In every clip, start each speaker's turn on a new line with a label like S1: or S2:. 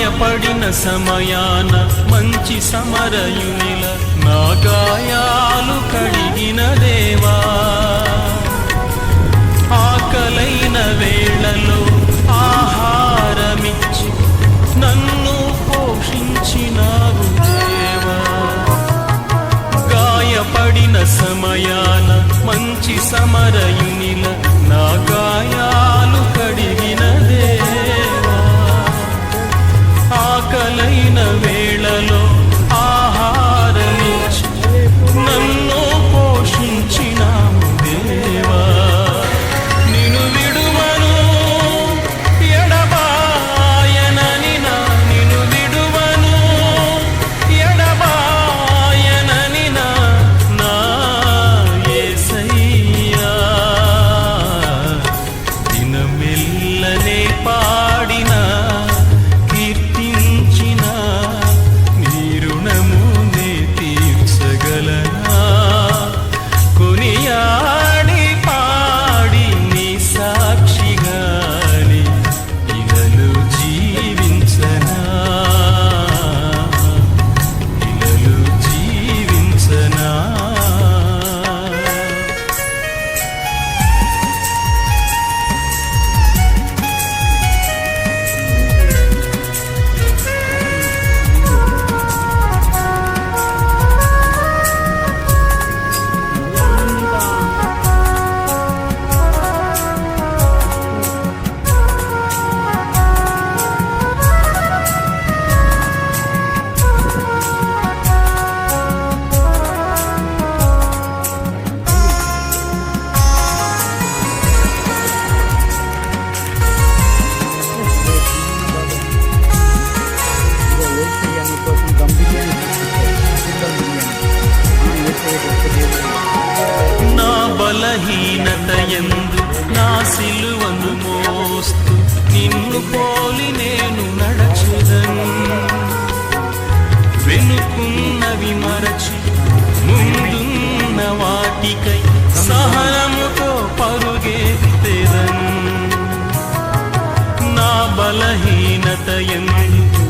S1: గాయపడిన సమయాన మంచి సమరయునిల నా గాయాలు కడిగిన దేవా, ఆకలైన వేళలో ఆహారమిచ్చి నన్ను పోషించినావు దేవా. గాయపడిన సమయాన మంచి సమరయునిల నా గాయాలు కడిగిన దేవా, ఆకలైన వేళలో ఆహారమిచ్చి నన్ను పోషించినావు దేవా. నిన్ను విడువను ఎడబాయనని నిన్ను విడువను ఎడబాయనని నా యేసయ్యా, దినమెల్లనే పాడిన కీర్తించిన నీ రుణమునే తీర్చగలనా, కొనియాడి పాడి నీ సాక్షిగాని ఇలలు జీవించనా, ఇలలు జీవించనా. నా బలహీనతయందు నా సిలువను మోస్తూ నిన్ను పోలి నేను నడచెదను, వెనుకున్నవి మరచి ముందున్న వాటికై సహనముతో పరుగెత్తెదను. నా బలహీనతయందు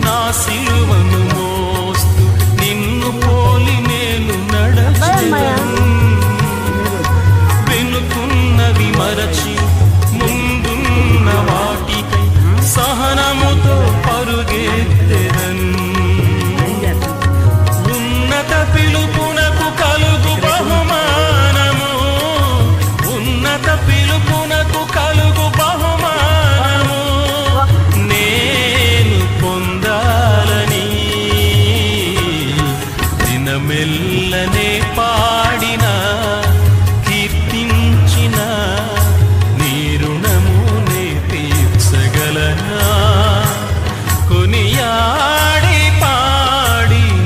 S1: నా సిలువను మోస్తూ నిన్ను పోలి నేను నడచెదను, వెనుకున్నవి మరచి ముందున్న వాటికై సహనముతో పరుగెత్తెదను. ఉన్నత పిలుపునకు కలుగు బహుమానము, ఉన్నత పిలుపునకు కలుగు బహుమానము నేను పొందాలని దినమెల్లనే